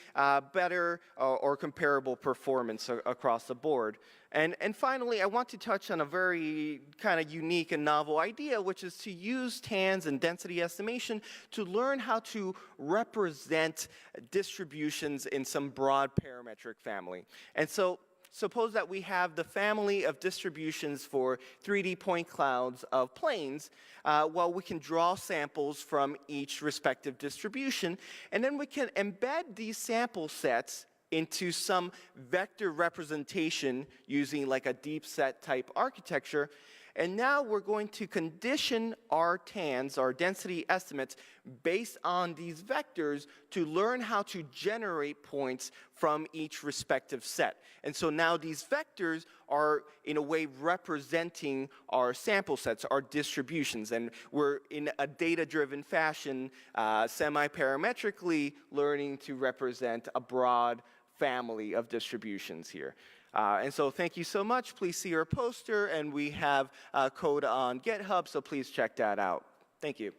better or comparable performance across the board. And finally, I want to touch on a very kind of unique and novel idea, which is to use TANs and density estimation to learn how to represent distributions in some broad parametric family. And so suppose that we have the family of distributions for 3D point clouds of planes. Well, we can draw samples from each respective distribution, and then we can embed these sample sets into some vector representation using like a deep set type architecture. And now we're going to condition our TANs, our density estimates, based on these vectors to learn how to generate points from each respective set. And so now these vectors are, in a way, representing our sample sets, our distributions. And we're, in a data-driven fashion, semi-parametrically learning to represent a broad family of distributions here. And so thank you so much. Please see our poster, and we have code on GitHub, so please check that out. Thank you.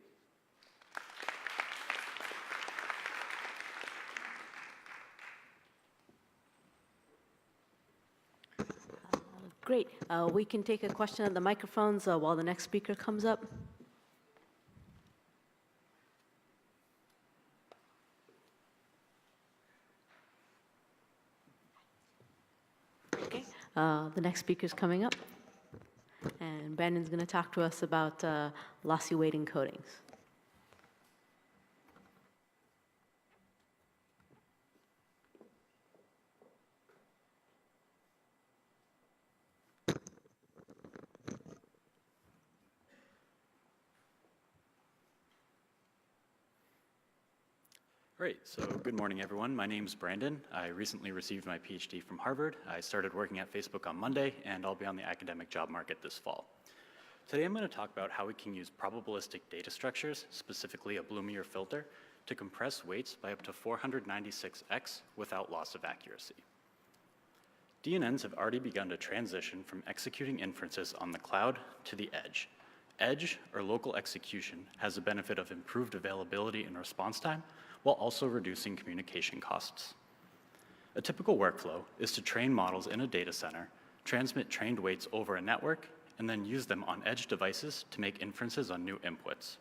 Great. We can take a question at the microphones while the next speaker comes up. Okay. The next speaker is coming up. And Brandon's going to talk to us about lossy weight encodings. Great, so good morning everyone. My name's Brandon. I recently received my PhD from Harvard. I started working at Facebook on Monday, and I'll be on the academic job market this fall. Today I'm going to talk about how we can use probabilistic data structures, specifically a Bloomier filter, to compress weights by up to 496x without loss of accuracy. DNNs have already begun to transition from executing inferences on the cloud to the edge. Edge, or local execution, has the benefit of improved availability and response time, while also reducing communication costs. A typical workflow is to train models in a data center, transmit trained weights over a network, and then use them on edge devices to make inferences on new inputs.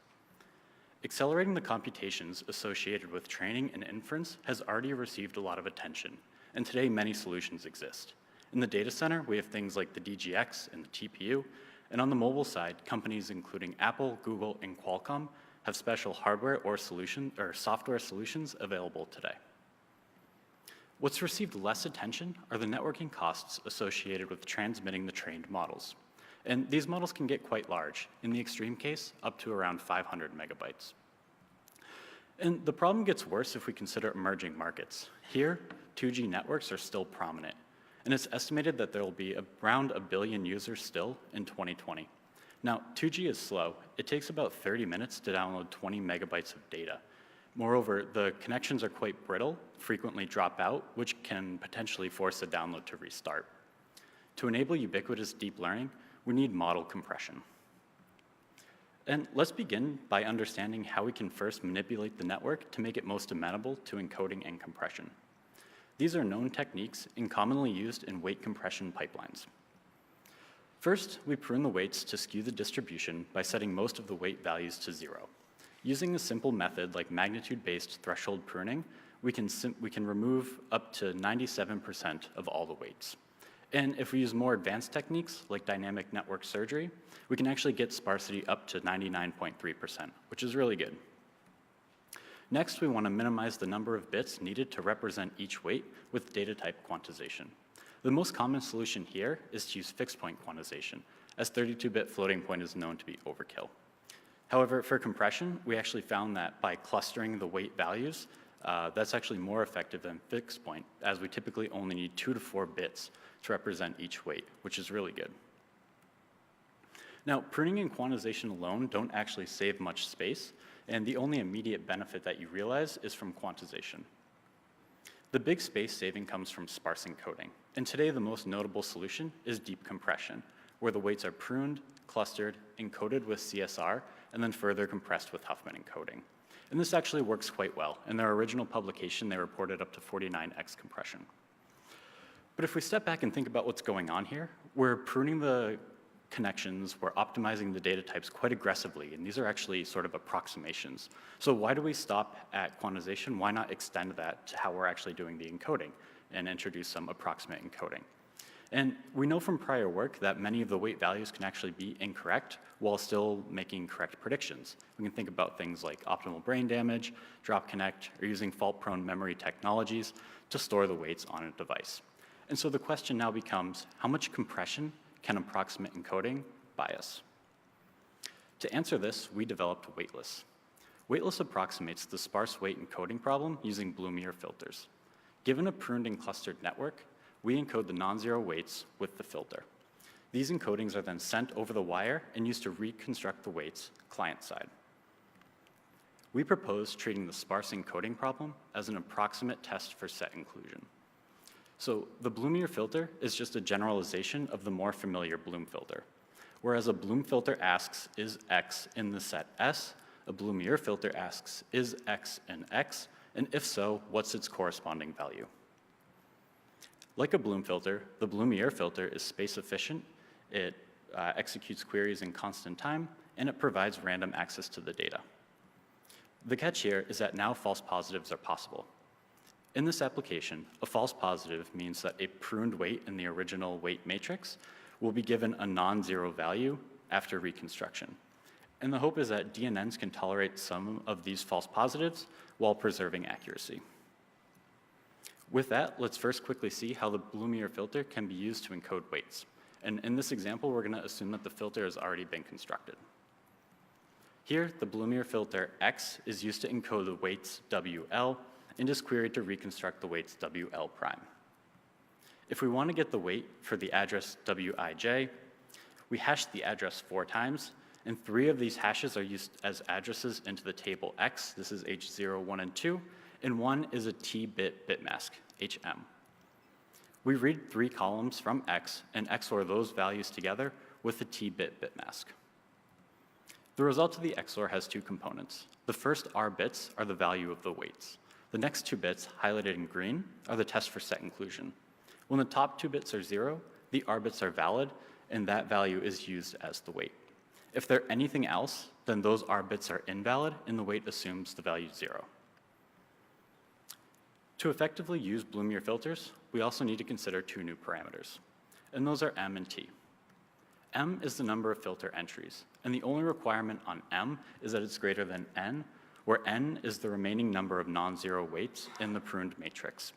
Accelerating the computations associated with training and inference has already received a lot of attention, and today many solutions exist. In the data center, we have things like the DGX and the TPU, and on the mobile side, companies including Apple, Google, and Qualcomm have special hardware or software solutions available today. What's received less attention are the networking costs associated with transmitting the trained models. And these models can get quite large, in the extreme case, up to around 500 megabytes. And the problem gets worse if we consider emerging markets. Here, 2G networks are still prominent, and it's estimated that there will be around 1 billion users still in 2020. Now, 2G is slow. It takes about 30 minutes to download 20 megabytes of data. Moreover, the connections are quite brittle, frequently drop out, which can potentially force the download to restart. To enable ubiquitous deep learning, we need model compression. And let's begin by understanding how we can first manipulate the network to make it most amenable to encoding and compression. These are known techniques and commonly used in weight compression pipelines. First, we prune the weights to skew the distribution by setting most of the weight values to 0. Using a simple method like magnitude-based threshold pruning, we can remove up to 97% of all the weights. And if we use more advanced techniques like dynamic network surgery, we can actually get sparsity up to 99.3%, which is really good. Next, we want to minimize the number of bits needed to represent each weight with data type quantization. The most common solution here is to use fixed point quantization, as 32-bit floating point is known to be overkill. However, for compression, we actually found that by clustering the weight values, that's actually more effective than fixed point, as we typically only need 2 to 4 bits to represent each weight, which is really good. Now, pruning and quantization alone don't actually save much space, and the only immediate benefit that you realize is from quantization. The big space saving comes from sparse encoding, and today the most notable solution is deep compression, where the weights are pruned, clustered, encoded with CSR, and then further compressed with Huffman encoding. And this actually works quite well. In their original publication, they reported up to 49x compression. But if we step back and think about what's going on here, we're pruning the connections, we're optimizing the data types quite aggressively, and these are actually sort of approximations. So why do we stop at quantization? Why not extend that to how we're actually doing the encoding and introduce some approximate encoding? And we know from prior work that many of the weight values can actually be incorrect while still making correct predictions. We can think about things like optimal brain damage, drop connect, or using fault-prone memory technologies to store the weights on a device. And so the question now becomes, how much compression can approximate encoding buy us? To answer this, we developed Weightless. Weightless approximates the sparse weight encoding problem using Bloomier filters. Given a pruned and clustered network, we encode the non-zero weights with the filter. These encodings are then sent over the wire and used to reconstruct the weights client-side. We propose treating the sparse encoding problem as an approximate test for set inclusion. So the Bloomier filter is just a generalization of the more familiar Bloom filter. Whereas a Bloom filter asks, is X in the set S? A Bloomier filter asks, is X in X? And if so, what's its corresponding value? Like a Bloom filter, the Bloomier filter is space efficient, it executes queries in constant time, and it provides random access to the data. The catch here is that now false positives are possible. In this application, a false positive means that a pruned weight in the original weight matrix will be given a non-zero value after reconstruction. And the hope is that DNNs can tolerate some of these false positives while preserving accuracy. With that, let's first quickly see how the Bloomier filter can be used to encode weights. And in this example, we're going to assume that the filter has already been constructed. Here, the Bloomier filter X is used to encode the weights WL and is queried to reconstruct the weights WL prime. If we want to get the weight for the address WIJ, we hash the address 4 times, and 3 of these hashes are used as addresses into the table X. This is H0, 1, and 2, and 1 is a T-bit bitmask, HM. We read 3 columns from X and XOR those values together with the T-bit bitmask. The result of the XOR has 2 components. The first R bits are the value of the weights. The next 2 bits, highlighted in green, are the test for set inclusion. When the top 2 bits are 0, the R bits are valid, and that value is used as the weight. If they're anything else, then those R bits are invalid, and the weight assumes the value 0. To effectively use Bloomier filters, we also need to consider 2 new parameters, and those are M and T. M is the number of filter entries, and the only requirement on M is that it's greater than N, where N is the remaining number of non-zero weights in the pruned matrix.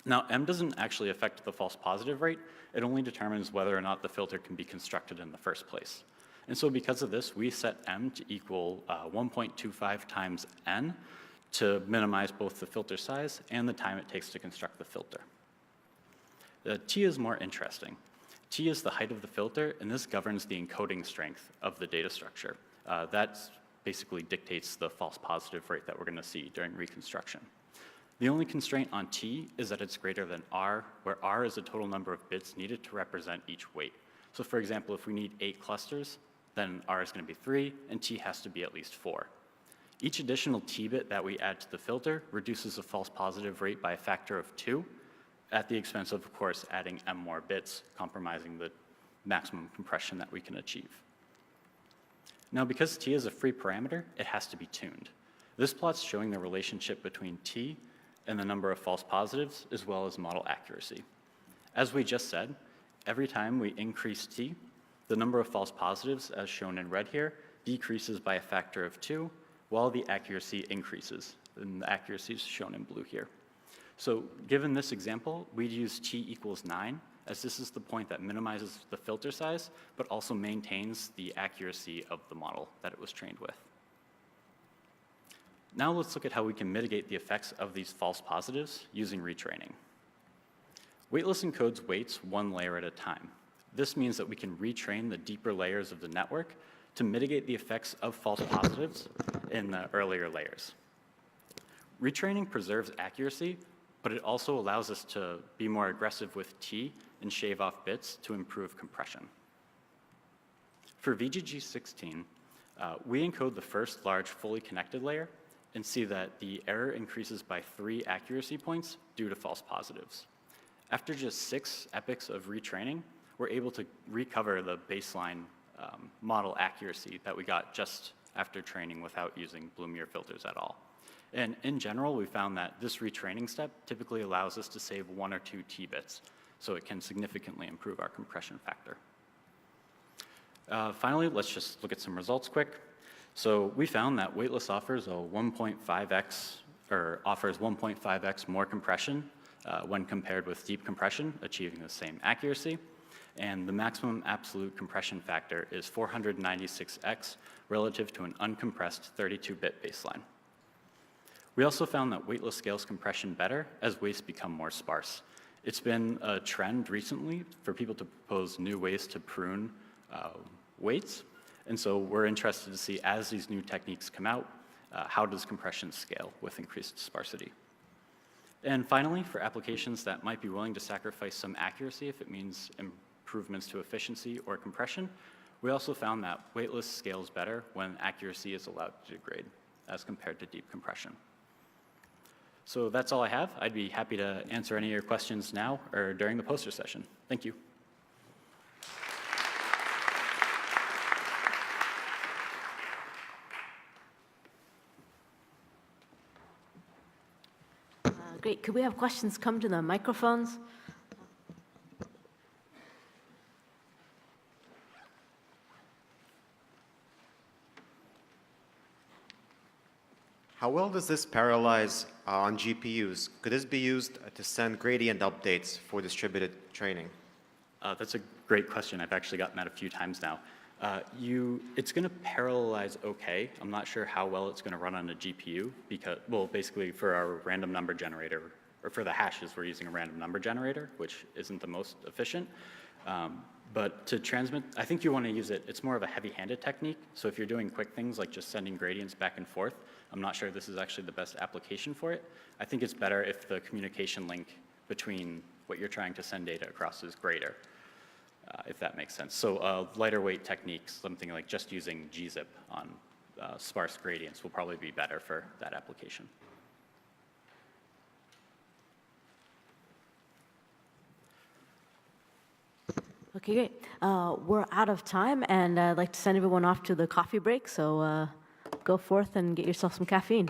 Now, M doesn't actually affect the false positive rate, it only determines whether or not the filter can be constructed in the first place. And so because of this, we set M to equal 1.25 times N to minimize both the filter size and the time it takes to construct the filter. T is more interesting. T is the height of the filter, and this governs the encoding strength of the data structure. That basically dictates the false positive rate that we're going to see during reconstruction. The only constraint on T is that it's greater than R, where R is the total number of bits needed to represent each weight. So for example, if we need 8 clusters, then R is going to be 3, and T has to be at least 4. Each additional T bit that we add to the filter reduces the false positive rate by a factor of 2, at the expense of course, adding M more bits, compromising the maximum compression that we can achieve. Now, because T is a free parameter, it has to be tuned. This plot's showing the relationship between T and the number of false positives, as well as model accuracy. As we just said, every time we increase T, the number of false positives, as shown in red here, decreases by a factor of 2, while the accuracy increases, and the accuracy is shown in blue here. So given this example, we'd use T equals 9, as this is the point that minimizes the filter size, but also maintains the accuracy of the model that it was trained with. Now let's look at how we can mitigate the effects of these false positives using retraining. Weightless encodes weights 1 layer at a time. This means that we can retrain the deeper layers of the network to mitigate the effects of false positives in the earlier layers. Retraining preserves accuracy, but it also allows us to be more aggressive with T and shave off bits to improve compression. For VGG16, we encode the first large fully connected layer and see that the error increases by 3 accuracy points due to false positives. After just 6 epochs of retraining, we're able to recover the baseline model accuracy that we got just after training without using Bloomier filters at all. And in general, we found that this retraining step typically allows us to save 1 or 2 T-bits, so it can significantly improve our compression factor. Finally, let's just look at some results quick. So we found that weightless offers a 1.5x, or offers 1.5x more compression when compared with deep compression, achieving the same accuracy. And the maximum absolute compression factor is 496x relative to an uncompressed 32-bit baseline. We also found that weightless scales compression better as weights become more sparse. It's been a trend recently for people to propose new ways to prune weights, and so we're interested to see, as these new techniques come out, how does compression scale with increased sparsity? And finally, for applications that might be willing to sacrifice some accuracy if it means improvements to efficiency or compression, we also found that weightless scales better when accuracy is allowed to degrade as compared to deep compression. So that's all I have. I'd be happy to answer any of your questions now or during the poster session. Thank you. Great. Could we have questions come to the microphones? How well does this parallelize on GPUs? Could this be used to send gradient updates for distributed training? That's a great question. I've actually gotten that a few times now. It's going to parallelize okay. I'm not sure how well it's going to run on a GPU because, well, basically for our random number generator, or for the hashes, we're using a random number generator, which isn't the most efficient. But to transmit, I think you want to use it. It's more of a heavy-handed technique. So if you're doing quick things like just sending gradients back and forth, I'm not sure this is actually the best application for it. I think it's better if the communication link between what you're trying to send data across is greater, if that makes sense. So lighter weight techniques, something like just using gzip on sparse gradients will probably be better for that application. Okay, great. We're out of time, and I'd like to send everyone off to the coffee break, so go forth and get yourself some caffeine.